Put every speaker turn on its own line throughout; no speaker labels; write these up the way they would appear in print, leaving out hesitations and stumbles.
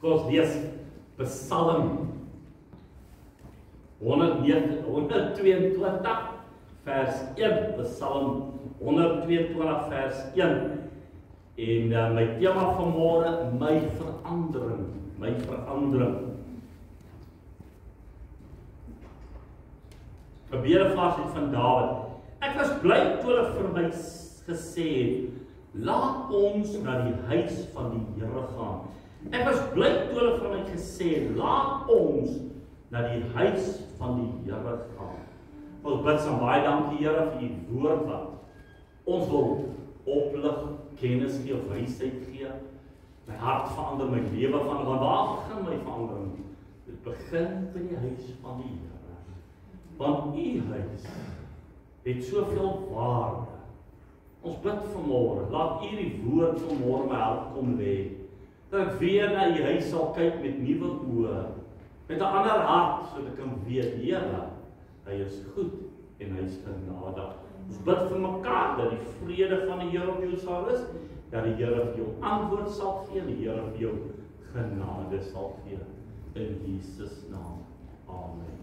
Ons lees Psalm 122 vers 1, Psalm 122 vers 1. En my tema vanmôre, my verandering. Gebedevars van Dawid. Ek was bly toe hulle vir my gesê het, laat ons na die huis van die Here gaan. Ek was bly toe hulle vir my gesê het, laat ons na die huis van die Here gaan. Ons bid saam baie dankie Here vir u woord wat ons wil oplig, kennis gee, wysheid gee. My hart verander, my lewe van waar begin my verandering? Dit begin by die huis van die Here. Want u huis het soveel waarde. Ons bid vanmôre, laat u die woord vanmôre my hart kom lê. Dat ek weer na u huis sal kyk met nuwe oë, met 'n ander hart, sodat ek kan weet, Here, hy is goed en hy is genadig. Ons bid vir mekaar dat die vrede van die Here op jou sal rus, dat die Here vir jou antwoord sal gee, die Here vir jou genade sal gee. In Jesus naam. Amen.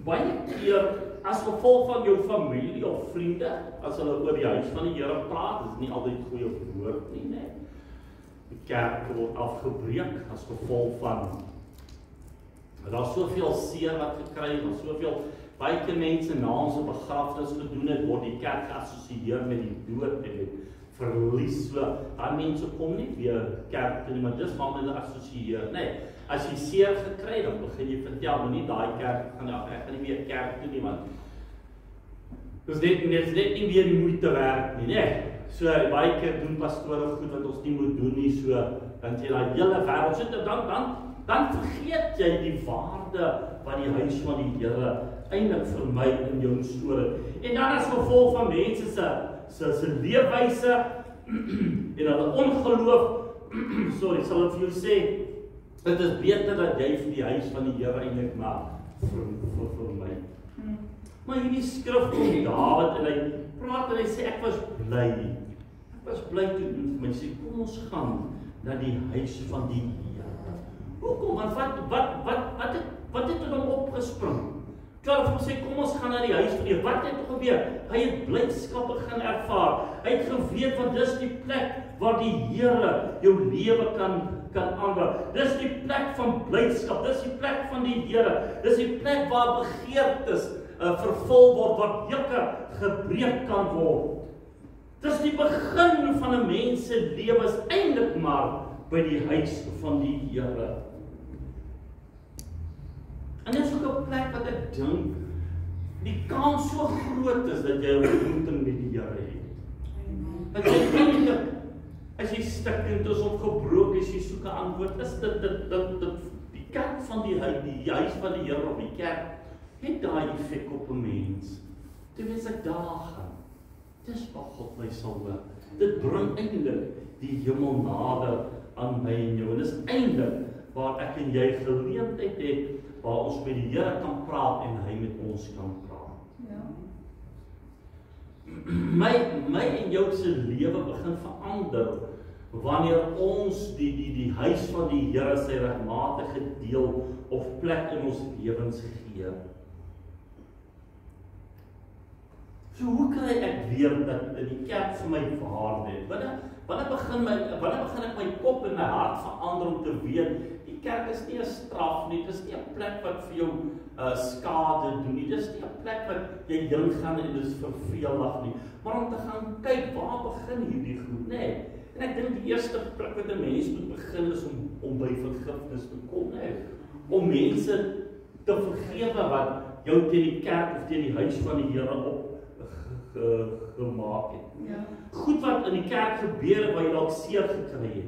Baie keer as gevolg van jou familie of vriende, as hulle oor die huis van die Here praat, is nie altyd goeie woord nie, nee. Die kerk word afgebreek as gevolg van daar soveel seer wat gekry het, daar soveel baie keer mense na ons begrafnis gedoen het, word die kerk geassosieer met die dood en met verlies. So, daai mense kom nie weer kerk toe nie, maar dis waar hulle assosieer. Nee, as jy seer gekry het, dan begin jy vertel, maar nie daai kerk gaan ek gaan nie weer kerk toe nie, want dis net nie weer die moeite werd nie, nee. So, baie keer doen pastore goed wat ons nie moet doen nie, so, dan jy daai hele wêreld, so dan vergeet jy die waarde van die huis van die Here eintlik vir my in jou storie. En dan as gevolg van mense se leefwyse en hulle ongeloof, sal ek vir jou sê, dit is beter dat jy vir die huis van die Here eintlik maak vir my. Maar hierdie skrif van Dawid en hy praat en hy sê ek was bly toe my sê kom ons gaan na die huis van die Here. Hoekom? Want wat het hom opgespring? Klaar vir sê kom ons gaan na die huis van die Here. Wat het gebeur? Hy het blydskap begin ervaar. Hy het geweet want dis die plek waar die Here jou lewe kan aanraak. Dis die plek van blydskap. Dis die plek van die Here. Dis die plek waar begeertes vervul word, waar juke gebreek kan word. Dis die begin van 'n mens se lewe is eintlik maar by die huis van die Here. En dit is ook 'n plek wat ek dink die kans so groot is dat jy 'n ontmoeting met die Here het. Dat jy eintlik as jy stikkend is of gebroken is, jy soek 'n antwoord, is dit die kerk van die huis van die Here of die kerk het daai effek op 'n mens. Toe mens ek daar gaan, dis waar God my sal hoor. Dit bring eintlik die hemel nader aan my en jou. En dis eintlik waar ek en jy geleentheid het, waar ons met die Here kan praat en hy met ons kan praat. Ja. My en jou se lewe begin verander wanneer ons die huis van die Here sy regmatige deel of plek in ons lewens gee. So hoe kan ek weet dat die kerk vir my waarde het? Wanneer begin ek my kop en my hart verander om te weet, die kerk is nie 'n straf nie, dis nie 'n plek wat vir jou skade doen nie, dis nie 'n plek wat jy heen gaan en dis vervelig nie, maar om te gaan kyk, waar begin hierdie goed, nê? En ek dink die eerste plek wat 'n mens moet begin is om by vergifnis te kom, nê? Om mense te vergewe wat jou teen die kerk of teen die huis van die Here gemaak het. Ja. Goed wat in die kerk gebeur waar jy dalk seer gekry het.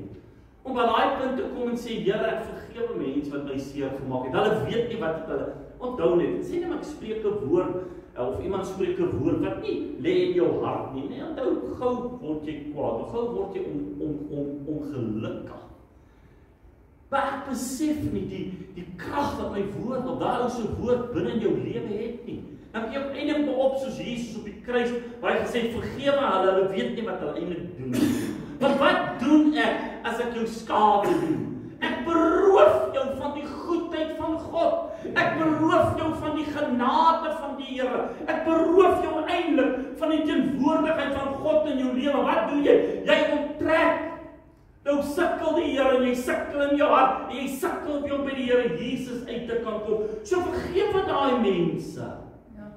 Om by daai punt te kom en sê, Here, ek vergewe mense wat my seer gemaak het. Hulle weet nie wat het hulle onthou net. Sê net maar ek spreek 'n woord of iemand spreek 'n woord wat nie lê in jou hart nie. Nee, onthou, gou word jy kwaad, gou word jy ongelukkig. Maar ek besef nie die krag wat my woord of daai ou se woord binne in jou lewe het nie. Dan jy eintlik op soos Jesus op die kruis, waar hy gesê vergewe hulle weet nie wat hulle eintlik doen nie. Maar wat doen ek as ek jou skade doen? Ek beroof jou van die goedheid van God. Ek beroof jou van die genade van die Here. Ek beroof jou eintlik van die teenwoordigheid van God in jou lewe. Wat doen jy? Jy onttrek. Nou sukkel die Here en jy sukkel in jou hart en jy sukkel om by die Here Jesus uit te kan kom. So vergewe daai mense. Ja.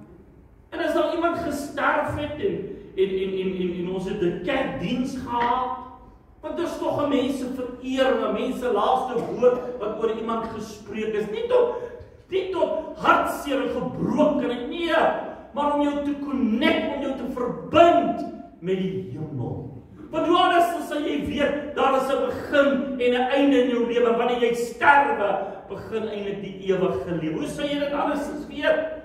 En as daar iemand gesterf het en ons het 'n kerkdiens gehad, want dit is tog 'n mense vereer, 'n mense laaste woord wat oor iemand gespreek is. Nie tot hartseer en gebrokenheid, nee, maar om jou te connect, om jou te verbind met die hemel. Want hoe anders sal jy weet, daar is 'n begin en 'n einde in jou lewe. Wanneer jy sterwe, begin eintlik die ewige lewe. Hoe sal jy dit anders weet?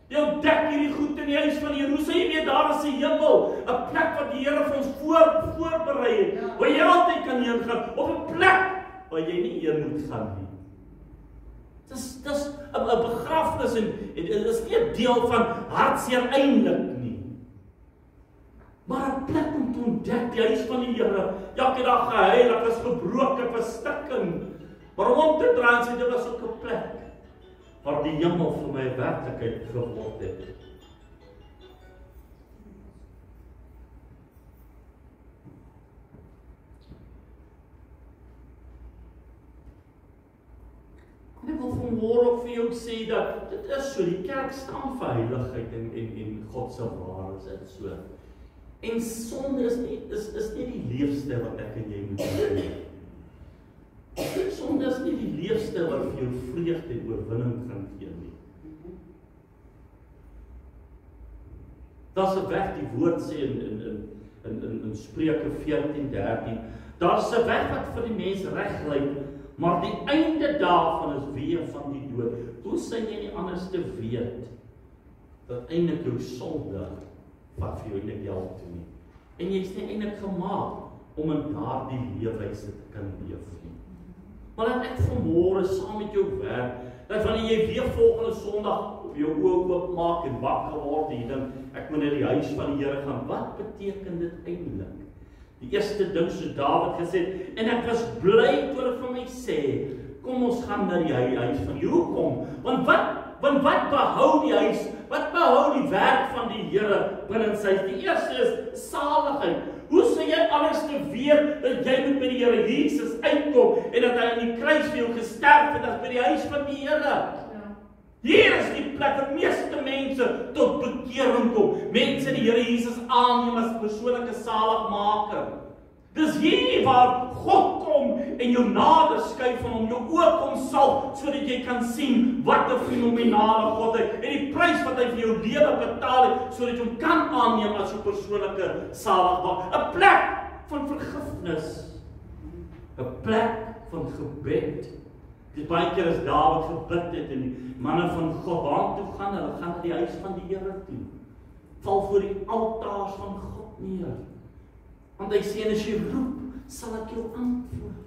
Jy ontdek hierdie goed in die huis van die Here. Hoe sal jy weet, daar is 'n hemel, 'n plek wat die Here vir ons voorberei het, waar jy altyd kan heen gaan, of 'n plek waar jy nie heen moet gaan nie. Dis 'n begrafnis en dit is nie 'n deel van hartseer eintlik nie. Maar 'n plek om te ontdek die huis van die Here. Elke dag gehuil, ek was gebroken, verstikkend. Maar om te draai sê, dit was ook 'n plek waar die hemel vir my werklikheid geword het. En ek wil vanmôre ook vir jou sê dat dit is so, die kerk staan vir heiligheid en God se waarheid is so. En sonde is nie die leefstyl wat ek en jy moet hê. Sonde is nie die leefstyl wat vir jou vreugde en oorwinning gaan gee nie. Daar's 'n weg, die woord sê in Spreuke 14:13, daar's 'n weg wat vir die mens reg lyk, maar die einde daarvan is weë van die dood. Hoe sal jy nie anders te weet dat eintlik jou sonde wat vir jou eintlik help toe nie. En jy is nie eintlik gemaak om in daardie leefwyse te kan leef nie. Maar dat ek vanmôre saam met jou werk, dat wanneer jy weer volgende Sondag op jou oë oopmaak en wakker word en dan ek moet na die huis van die Here gaan, wat beteken dit eintlik? Die eerste ding so Dawid gesê het, en ek was bly toe hulle vir my sê, kom ons gaan na die huis van die Here. Hoekom? Want wat behou die huis? Wat behou die werk van die Here binne sy? Die eerste is saligheid. Hoe sal jy anders te weet dat jy moet by die Here Jesus uitkom en dat hy aan die kruis vir jou gesterf het as by die huis van die Here? Ja. Hier is die plek waar meeste mense tot bekering kom. Mense die Here Jesus aanneem as persoonlike saligmaker. Dis hier waar God kom en jou nader skuif van hom, jou oë kom salf, sodat jy kan sien wat 'n fenominale God hy en die prys wat hy vir jou lewe betaal het, sodat jy hom kan aanneem as 'n persoonlike saligmaker. 'n Plek van vergifnis, 'n plek van gebed. Dis baie keer as Dawid gebid het en die manne van God waartoe gaan, hulle gaan na die huis van die Here toe. Val voor die altaars van God neer. Want hy sê, as jy roep, sal ek jou antwoord.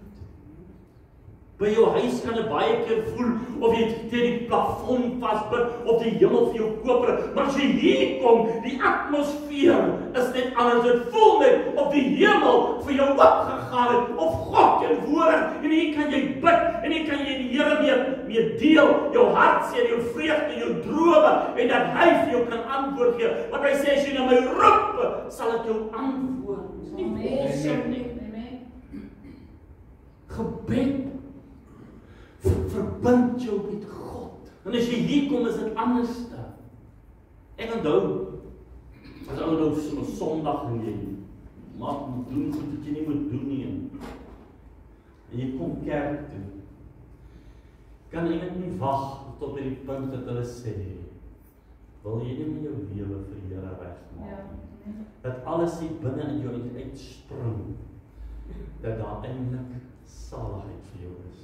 By jou huis kan jy baie keer voel, of jy teen die plafon vasbid, of die hemel vir jou koper, maar as jy hier kom, die atmosfeer is net anders, dit voel net of die hemel vir jou opgegaan het, of God teenwoordig, en hier kan jy bid, en hier kan jy die Here mee deel, jou hartseer, jou vreugde, jou drome, en dat hy vir jou kan antwoord gee, want hy sê, as jy na my roep, sal ek jou antwoord. Amen. Gebed verbind jou met God. En as jy hier kom, is dit anders. Ek onthou, as ou nou so 'n Sondag en jy maak doen goed wat jy nie moet doen nie. En jy kom kerk toe. Kan eintlik nie wag tot by die punt dat hulle sê, wil jy nie met jou lewe vir die Here regmaak? Ja. Dat alles hier binne in jou uitspring, dat daar eintlik saligheid vir jou is.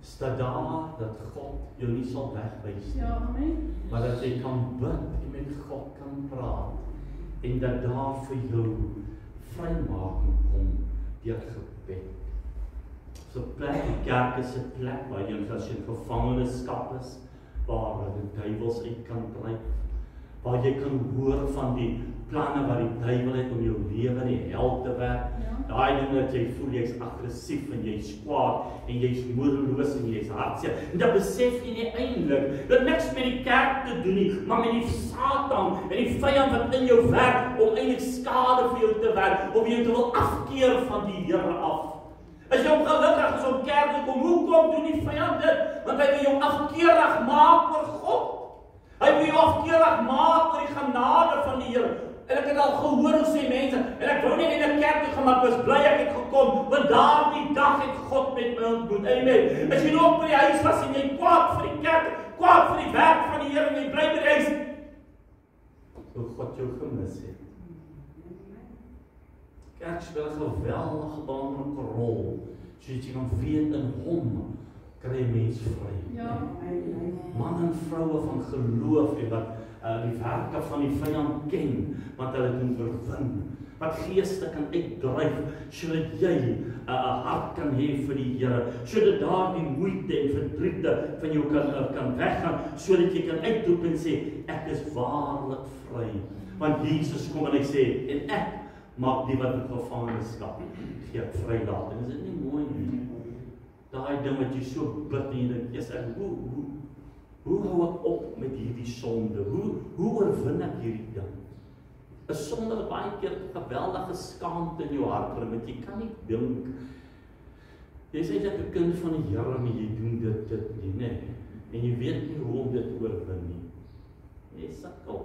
Staat daar dat God jou nie sal wegwys nie, ja, amen. Maar dat jy kan bid en met God kan praat, en dat daar vir jou vrymaking kom deur gebed. So plek, die kerk is 'n plek waar jy as jy in gevangenskap is, waar die duiwels uit kan dryf, waar jy kan hoor van die planne wat die duiwel het om jou lewe in die hel te werk. Daai ding dat jy voel jy's aggressief en jy's kwaad en jy's moedeloos en jy's hartseer. En dan besef jy nie eintlik dat niks met die kerk te doen nie, maar met die Satan en die vyand wat in jou werk om eintlik skade vir jou te werk, om jou te wil afkeer van die Here af. As jy ongelukkig is om kerk te kom, hoekom doen die vyand dit? Want hy wil jou afkeerig maak oor God. Hy wil jou afkeerig maak oor die genade van die Here. En ek het al gehoor hoe sê mense, en ek wou nie in 'n kerk toe gaan, maar ek was bly ek het gekom, want daardie dag het God met my ontmoet. Amen. As jy nou op by die huis was en jy kwaad vir die kerk, kwaad vir die werk van die Here en jy bly by die huis, sou God jou gemis het. Kerk speel 'n geweldige belangrike rol, sodat jy kan weet in hom kry jy mens vry.
Ja.
Man en vroue van geloof en wat die werke van die vyand ken, wat hulle doen verwin, wat geeste kan uitdryf, sodat jy 'n hart kan hê vir die Here, sodat daar die moeite en verdriete van jou kan weggaan, sodat jy kan uitroep en sê, ek is waarlik vry. Want Jesus kom en hy sê, en ek maak die wat in gevangenskap gee ek vrylaat. En is dit nie mooi nie? Daai ding wat jy so bid en jy dink, yes, hoe hou ek op met hierdie sonde? Hoe oorwin ek hierdie ding? 'n Sonde wat baie keer geweldige skaamte in jou hart bring, want jy kan nie dink, jy sê jy is 'n kind van die Here, maar jy doen dit nie, nee. En jy weet nie hoe om dit oorwin nie. Jy sukkel.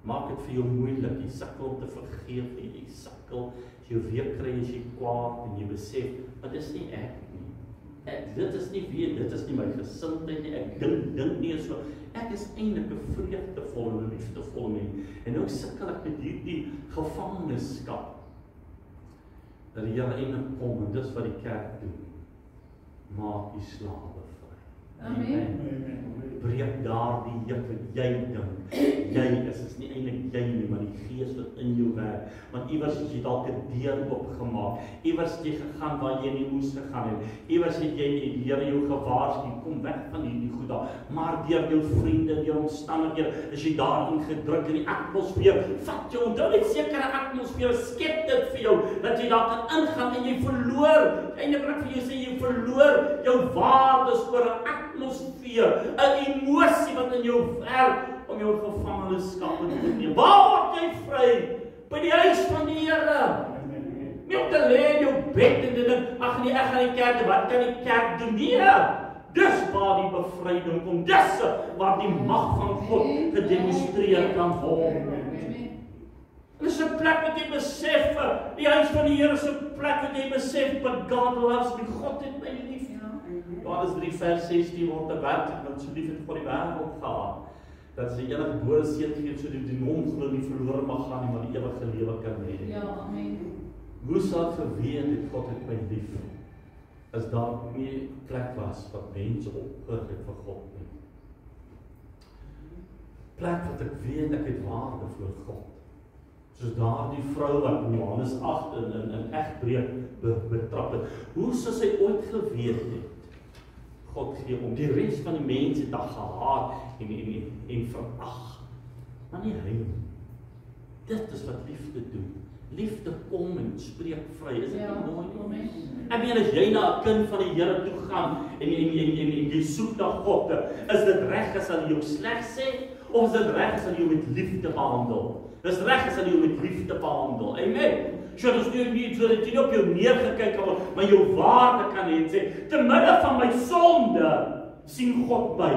Maak dit vir jou moeilik, jy sukkel om te vergeef, jy sukkel, as jy weer kry as jy kwaad en jy besef, maar dis nie ek nie. Dit is nie weer, dit is nie my gesindheid nie, ek dink nie so, ek is eintlik 'n vreugdevolle en liefdevolle mens, en nou sukkel ek met hierdie gevangenskap, dat die Here eintlik kom, en dis wat die kerk doen, maak die slawe vry.
Amen.
Breek daardie juk wat jy dink, jy is nie eintlik jy nie, maar die Gees wat in jou werk, want iewers het jy dalk 'n deur opgemaak, iewers het jy gegaan waar jy nie moes gegaan het, iewers het jy die Here jou gewaarsku, kom weg van hierdie goed daar, maar deur jou vriende, deur omstandighede, is jy daarin gedruk in die atmosfeer, vat jou, onthou net sekere atmosfeer, skep dit vir jou, dat jy daar kan ingaan en jy verloor, eintlik wat ek vir jou sê, jy verloor jou waardes oor 'n atmosfeer, 'n emosie wat in jou werk, om jou gevangenskap te neem. Waar word jy vry? By die huis van die Here. Nie om te lê in jou bed en te dink, ag nee, ek gaan die kerk, wat kan die kerk doen? Nee, dis waar die bevryding kom, dis waar die mag van God gedemonstreer kan word. Dit is 'n plek wat jy besef, die huis van die Here is 'n plek wat jy besef, but God loves me, God het my lief. Johannes 3 vers 16 word 'n werklik, want so lief het God die wêreld gehad, dat sy enige gebore seun gee, sodat die hom glo nie verlore mag gaan nie, maar die ewige lewe kan hê.
Ja, amen.
Hoe sal geweet het God het my lief, as daar nie plek was wat mense opgerig het vir God nie. Plek wat ek weet ek het waarde voor God. Soos daardie vrou wat in Johannes 8 in egbreek betrap het. Hoe sou sy ooit geweet het? God gee om die res van die mense het haar gehaat en verag. Maar nie hy nie. Dit is wat liefde doen. Liefde kom en spreek vry. Is dit nie mooi nie? Ek meen as jy na 'n kind van die Here toe gaan en jy soek na God, is dit reg as hulle jou sleg sê, of is dit reg as hulle jou met liefde behandel? Dis reg as hulle jou met liefde behandel. Amen. So dis nie sodat jy op jou neergekyk word, maar jou waarde kan hê en sê, te midde van my sonde sien God my.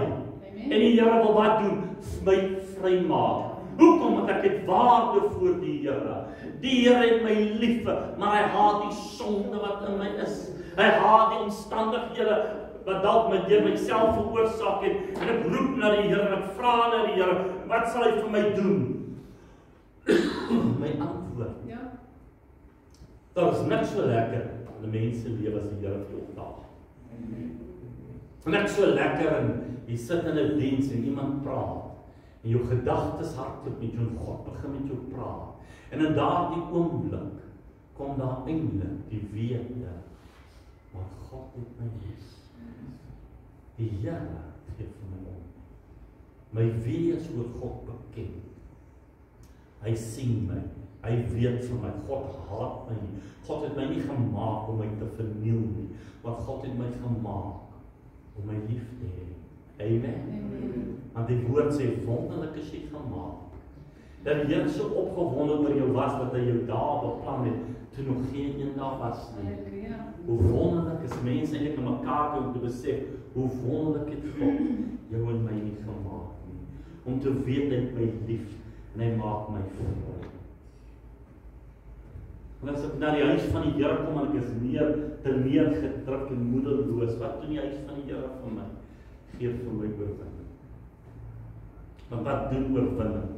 En die Here wil wat doen? My vrymaak. Hoekom? Want ek het waarde voor die Here. Die Here het my lief, maar hy haat die sonde wat in my is. Hy haat die omstandighede wat dalk my deur myself veroorsaak het. En ek roep na die Here, ek vra na die Here, wat sal hy vir my doen? My antwoord.
Ja.
Daar is niks so lekker in 'n mens se lewe as die Here vir jou opdaag. Niks so lekker en jy sit in 'n diens en iemand praat. En jou gedagtes hardloop met jou en God begin met jou praat. En in daardie oomblik kom daar eintlik die wete, maar God het my lief. Die Here gee vir my om. My wees oor God bekend. Hy sien my. Hy weet vir my. God haat my nie. God het my nie gemaak om my te verniel nie. Maar God het my gemaak om my lief te hê. Amen. Want die woord sê, wonderlik is jy gemaak. Dat die Here so opgewonde oor jou was, dat hy jou daar beplan het, toe nog geen een daar was nie. Hoe wonderlik is mense eintlik in mekaar om te besef, hoe wonderlik het God jou en my nie gemaak nie. Om te weet hy het my lief, en hy maak my vry. En as ek na die huis van die Here kom, en ek is neergedruk en moedeloos, wat doen die huis van die Here vir my? Geef vir my oorwinning. Want wat doen oorwinning?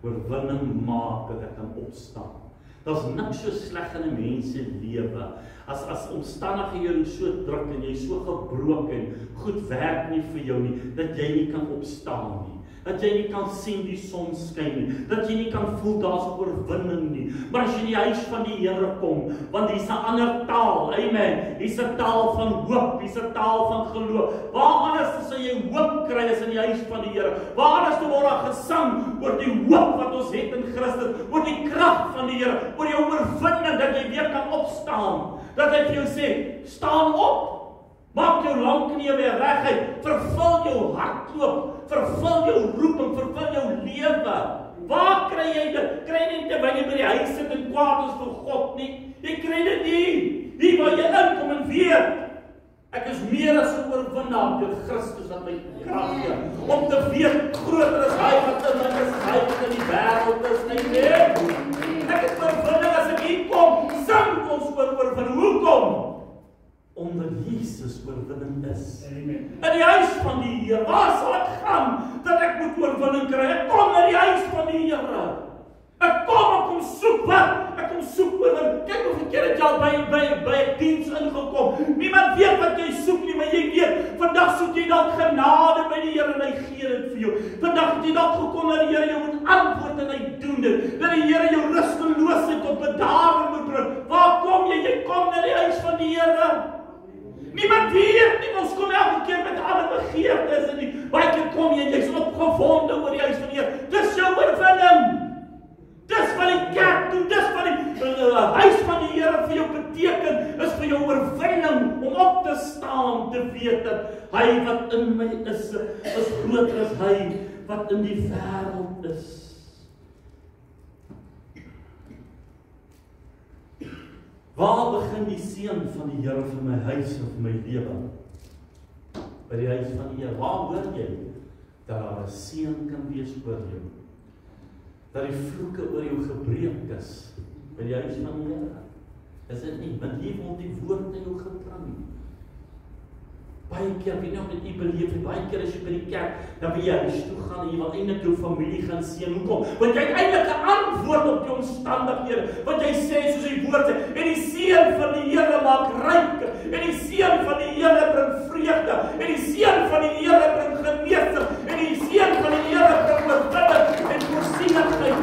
Oorwinning maak dat ek kan opstaan. Daar's niks so sleg in 'n mens se lewe as omstandighede so druk en jy so gebroken, goed werk nie vir jou nie, dat jy nie kan opstaan nie. Dat jy nie kan sien die son skyn nie, dat jy nie kan voel daar's oorwinning nie. Maar as jy in die huis van die Here kom, want hier's 'n ander taal, amen. Hier's 'n taal van hoop, hier's 'n taal van geloof. Waar anders sal jy hoop kry as in die huis van die Here? Waar anders word daar gesang oor die hoop wat ons het in Christus, oor die krag van die Here, oor jou oorwinning dat jy weer kan opstaan. Dat hy vir jou sê, staan op. Maak jou langknieë weer reguit, vervul jou hartklop, vervul jou roeping, vervul jou lewe. Waar kry jy dit? Kry jy dit wanneer jy by die huis sit en kwaad is vir God nie? Jy kry dit nie. Hier waar jy inkom en weet, ek is meer as 'n oorwinnaar deur Christus wat my krag gee. Om te weet, groter is hy wat in my is, hy wat in die wêreld is. Ek het oorwinning as ek hier kom, sing ons oor oorwinning. Hoekom? Omdat Jesus oorwinning is. Amen. In die huis van die Here, waar sal ek gaan dat ek moet oorwinning kry? Ek kom na die huis van die Here. Ek kom soek wat? Ek kom soek oorwinning. Kyk hoeveel keer het jy al by 'n diens ingekom. Niemand weet wat jy soek nie, maar jy weet, vandag soek jy dalk genade by die Here en hy gee dit vir jou. Vandag het jy dalk gekom na die Here, jy moet antwoord en hy doen dit. Dat die Here jou rusteloosheid tot bedaring moet bring. Waar kom jy? Jy kom na die huis van die Here. Niemand weet nie, ons kom elke keer met alle begeertes en die baie keer kom jy en jy's opgewonde oor die huis van die Here. Dis jou oorwinning. Dis wat die kerk doen, dis wat die huis van die Here vir jou beteken, is vir jou oorwinning om op te staan, te weet dat hy wat in my is groter as hy wat in die wêreld is. Waar begin die seën van die Here vir my huis en vir my lewe? By die huis van die Here. Waar hoor jy dat daar 'n seën kan wees oor jou? Dat die vloeke oor jou gebreek is by die huis van die Here. Is dit nie? Want hier word die woord in jou gebring. Baie keer, weet nie of dit jy beleef het, baie keer as jy by die kerk, dan wil jy huis toe gaan en jy wil eintlik jou familie gaan seën. Hoekom? Want jy het eintlik 'n antwoord op die omstandighede. Want jy sê soos die woord sê, en die seën van die Here maak ryk, en die seën van die Here bring vreugde, en die seën van die Here bring genesing, en die seën van die Here bring oorwinning en voorsienigheid.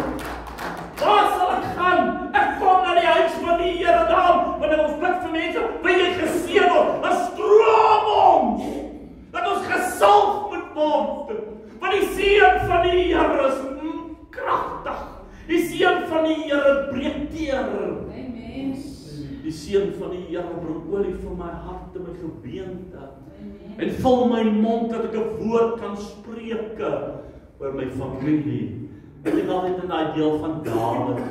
Waar sal ek gaan? Ek kom na die huis van die Here daarom, wanneer ons bid vir mense, wil jy geseën word, dan stroom ons, dat ons gesalf moet word, want die seën van die Here is kragtig, die seën van die Here breek deur. Amen. Die seën van die Here bring olie vir my hart en my gebeente, en vul my mond dat ek 'n woord kan spreek oor my familie. Ek het altyd in daai deel van Dawid,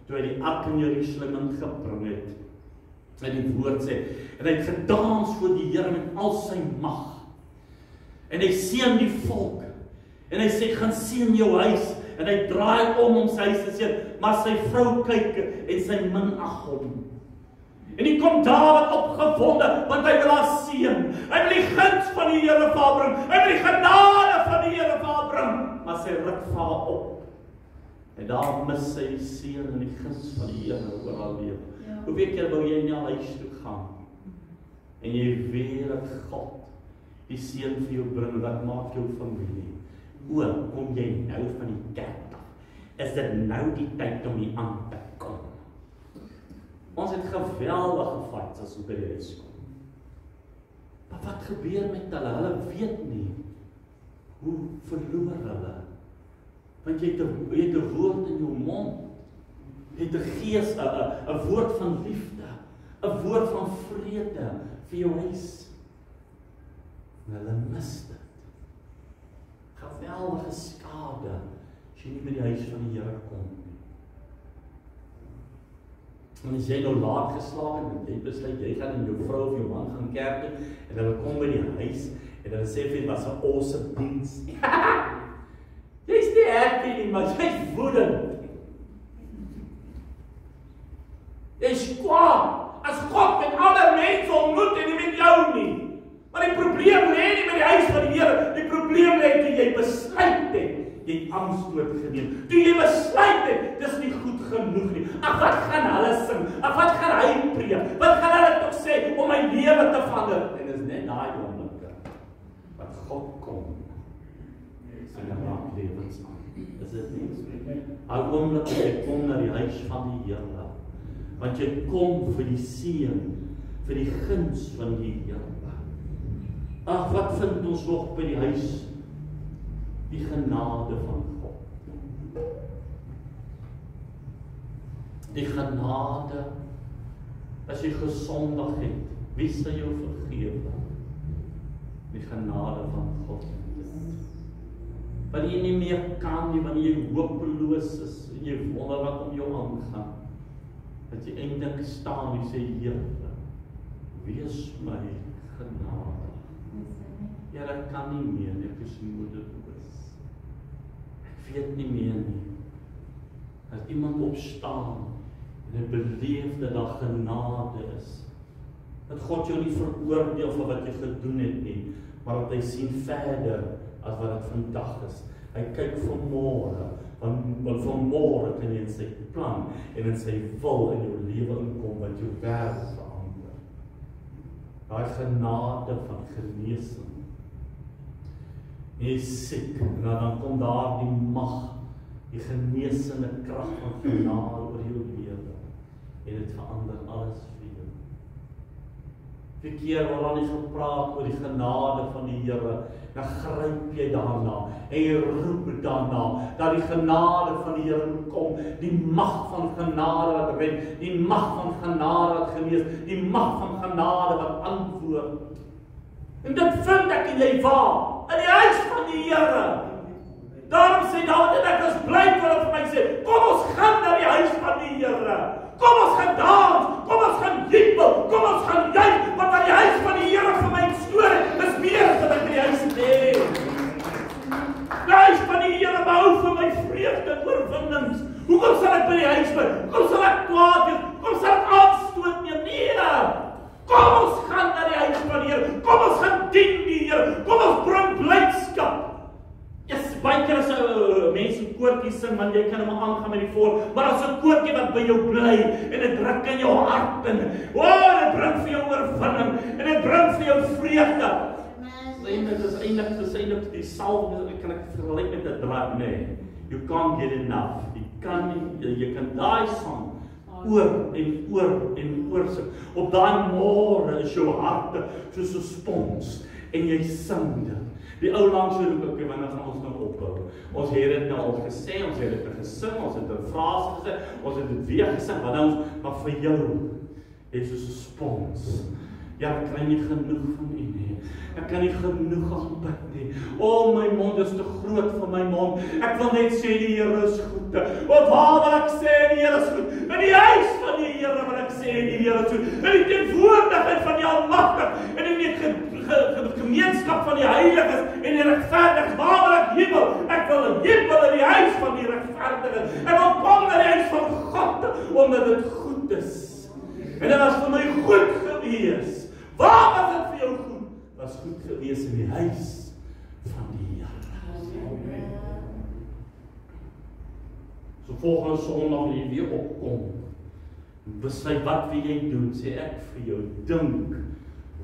toe hy die ark in Jerusalem ingebring het, en die woord sê, en hy het gedans voor die Here met al sy mag, en hy seën die volk, en hy sê, gaan seën jou huis, en hy draai om sy huis te seën, maar sy vrou kyk, en sy minag hom. En hy kom Dawid opgewonde, want hy wil haar seën, hy wil die guns van die Here vir haar bring, hy wil die genade van die Here vir haar bring, maar sy ruk vir haar op, en daar mis sy die seën en die guns van die Here oor haar lewe. Hoeveel keer wou jy na huis toe gaan, en jy weet dat God die seën vir jou bring, wat maak jou familie? Kom jy nou van die kerk af? Is dit nou die tyd om hier aan te kom? Ons het geweldige fights as ons by die huis kom. Maar wat gebeur met hulle? Hulle weet nie hoe verloor hulle Want jy het 'n woord in jou mond. Jy het 'n gees, 'n woord van liefde, 'n woord van vrede vir jou huis. En hulle mis dit. Geweldige skade as jy nie by die huis van die Here kom nie. En as jy nou laat geslaap het en jy besluit jy gaan in jou vrou of jou man gaan kerk toe en hulle kom by die huis en hulle sê vir jy was 'n awesome diens. Jy's nie happy nie, maar jy's woedend. Jy's kwaad. As God met ander mense ontmoet en nie met jou nie. Maar die probleem lê nie met die huis van die Here. Die probleem lê toe jy besluit het. Jy het angstoot geneem. Toe jy besluit het, dis nie goed genoeg nie. Ag, wat gaan hulle sing? Ag, wat gaan hy preek? Wat gaan hulle tog sê om my lewe te verander? En dis net daai oomblikke wat God kom. En dan raak lewens aan. Is dit nie? Daai oomblik wat jy kom na die huis van die Here. Want jy kom vir die seën, vir die guns van die Here. Ag, wat vind ons nog by die huis? Die genade van God. Die genade, as jy gesondig het, wie sal jou vergewe? Die genade van God. Wanneer jy nie meer kan nie, wanneer jy hopeloos is, en jy wonder wat om jou aangaan, dat jy eintlik staan en sê, Here, wees my genade. Here, ek kan nie meer, ek is moedeloos. Ek weet nie meer nie. As iemand opstaan en hy beleef dat daar genade is, dat God jou nie veroordeel vir wat jy gedoen het nie, maar dat hy sien verder as wat dit vandag is. Hy kyk vir môre, want van môre kan jy in sy plan en in sy wil in jou lewe inkom wat jou wêreld verander. Daai genade van genesing. Jy is siek, en dan kom daar die mag, die genesende krag van genade oor jou lewe. En dit verander alles vir jou. Die keer waar dan nie gepraat oor die genade van die Here, dan gryp jy daarna, en jy roep daarna, dat die genade van die Here moet kom, die mag van genade wat red, die mag van genade wat genees, die mag van genade wat antwoord. En dit vind ek en jy waar? In die huis van die Here. Daarom sê Dawid en ek is bly wat hy vir my sê, kom ons gaan na die huis van die Here. Kom ons gaan dans, kom ons gaan jubel, kom ons gaan juig, want aan die huis van die Here vir my storie is meer as wat ek by die huis het. Die huis van die Here behou vir my vreugde en oorwinnings. Hoekom sal ek by die huis wees? Hoekom sal ek kwaad wees? Hoekom sal ek aanstoot neem? Nee! Kom ons gaan na die huis van die Here. Kom ons gaan dien die Here. Kom ons bring blydskap. Yes, baie keer as mense koortjies sing, want jy kan hom aangaan met die voor, maar as 'n koortjie wat by jou bly en dit druk in jou hart en dit bring vir jou oorwinning en dit bring vir jou vreugde. Dit is eintlik die salwing, kan ek vergelyk met 'n drug, nee. You can't get enough. Jy kan daai sang oor en oor en oor sing. Op daai môre is jou hart soos 'n spons en jy sing dit. Die ou langs so roep ek, wanneer gaan ons nou ophou? Ons het dit nou al gesê, ons het dit gesing, ons het 'n frase gesê, ons het dit weer gesing, maar vir jou is soos 'n spons. Ja, ek kan nie genoeg van U nie. Ek kan nie genoeg aanbid nie. O, my mond is te groot vir my mond. Ek wil net sê die Here is goed. Of waar wil ek sê die Here is goed? In die huis van die Here wil ek sê die Here is goed. In die teenwoordigheid van die Almagtige en in die gemeenskap van die heiliges en die regverdiges. Waar wil ek jubel? Ek wil jubel in die huis van die regverdiges. Ek wil kom na die huis van God omdat dit goed is. En dit was vir my goed gewees. Waar was dit vir jou goed? Was goed gewees in die huis van die Here. So volgende Sondag wil jy weer opkom. Besluit wat wil jy doen? Sê ek vir jou, dink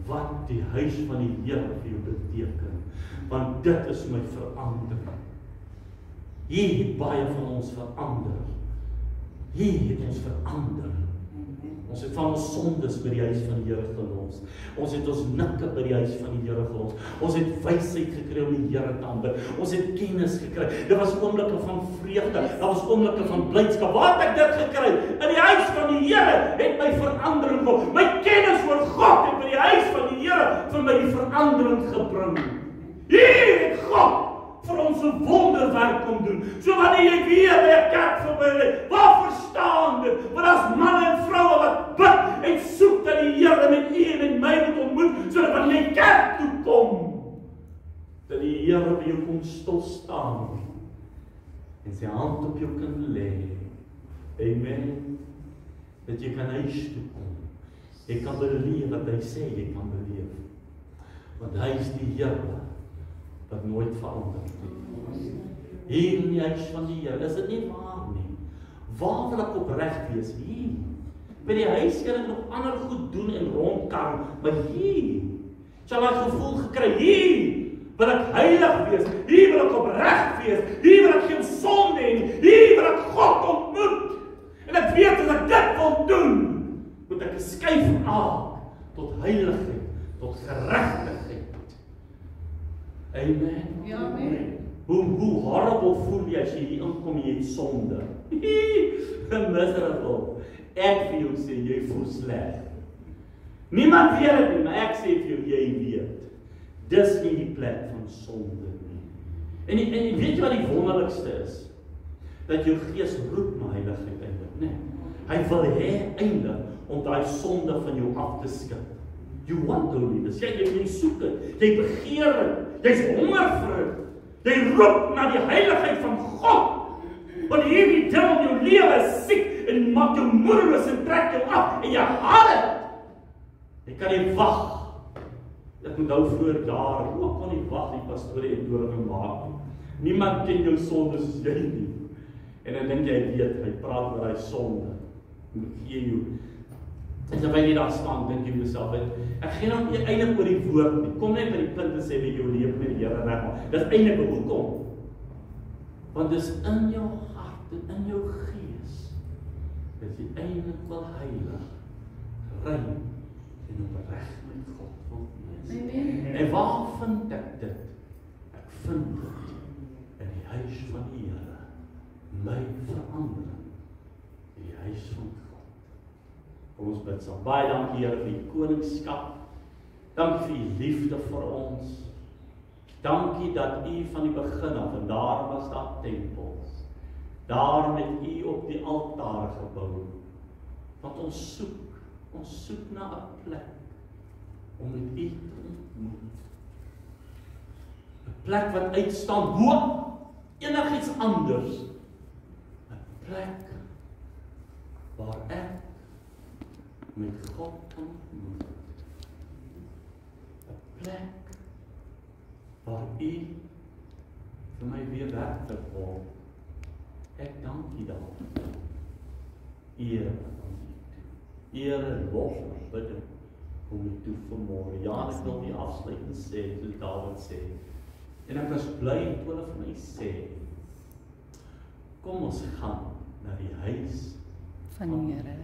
wat die huis van die Here vir jou beteken. Want dit is my verandering. Hier het baie van ons verander. Hier het ons verander. Ons het van ons sondes by die huis van die Here gelos. Ons het ons nikke by die huis van die Here gelos. Ons het wysheid gekry om die Here te aanbid. Ons het kennis gekry. Dit was oomblikke van vreugde. Dit was oomblikke van blydskap. Waar het ek dit gekry? In die huis van die Here het my verandering gekom. My kennis oor God het by die huis van die Here vir my die verandering gebring. Hier het God vir ons 'n wonderwerk kom doen. So wanneer jy weer by 'n kerk verby, waar verstaan dit? Want as manne en vroue wat bid en soek dat die Here met u en met my moet ontmoet, sodat wanneer jy kerk toe kom, dat die Here by jou kom stil staan en sy hand op jou kan lê. Amen. Dat jy kan huis toe kom. Jy kan beleef wat hy sê jy kan beleef. Want hy is die Here wat nooit verander nie. Hier in die huis van die Here, is dit nie waar nie. Waar wil ek opreg wees? Hier. By die huis kan ek nog ander goed doen en rondkarm, maar hier sal ek gevoel gekry, hier wil ek heilig wees, hier wil ek opreg wees, hier wil ek geen sonde hê, hier wil ek God ontmoet. En ek weet as ek dit wil doen, moet ek 'n skuif maak tot heiligheid, tot geregtigheid. Amen.
Ja, amen.
Hoe horrible voel jy as jy hier inkom en jy het sonde? Miserable. Ek vir jou sê, jy voel sleg. Niemand weet dit nie, maar ek sê vir jou, jy weet. Dis nie die plek van sonde nie. En weet jy wat die wonderlikste is? Dat jou gees roep na heiligheid eintlik, né? Hy wil hê eintlik om daai sonde van jou af te skud. You want holiness. Jy soek dit. Jy begeer dit. Jy's honger vir dit. Jy roep na die heiligheid van God. Want hierdie ding in jou lewe is siek en maak jou moedeloos en trek jou af en jy haat dit. Jy kan nie wag. Ek onthou vroeër jare, kon nie wag die pastoor en doring maak nie. Niemand ken jou sonde soos jy nie. En dan dink jy weet, hy praat oor hy sonde. Ek gee jou. En terwyl jy daar staan, dink jy myself, ek gee nou nie eintlik oor die woord nie. Kom net by die punt en sê wie jou lewe met die Here regmaak. Dis eintlik hoekom? Want dis in jou hart en in jou gees dat jy eintlik wil heilig, rein en opreg met God wil wees.
Amen.
En waar vind ek dit? Ek vind dit in die huis van die Here. My verandering in die huis van God. Kom ons bid saam. Baie dankie Here vir die koningskap. Dankie vir die liefde vir ons. Dankie dat u van die begin af, en daar was daar tempels. Daar het u op die altaar gebou. Want ons soek na 'n plek om met u te ontmoet. 'n Plek wat uitstaan bo enigiets anders. 'n Plek waar ek met God ontmoet. 'n Plek waar u vir my weer werklik word. Ek dank u daarvoor. Eer aan u toe. Eer en lof en bidding kom u toe vanmôre. Ja, ek wil die afsluiting sê, soos Dawid sê. En ek was bly toe hulle vir my sê, kom ons gaan na die huis
van die Here.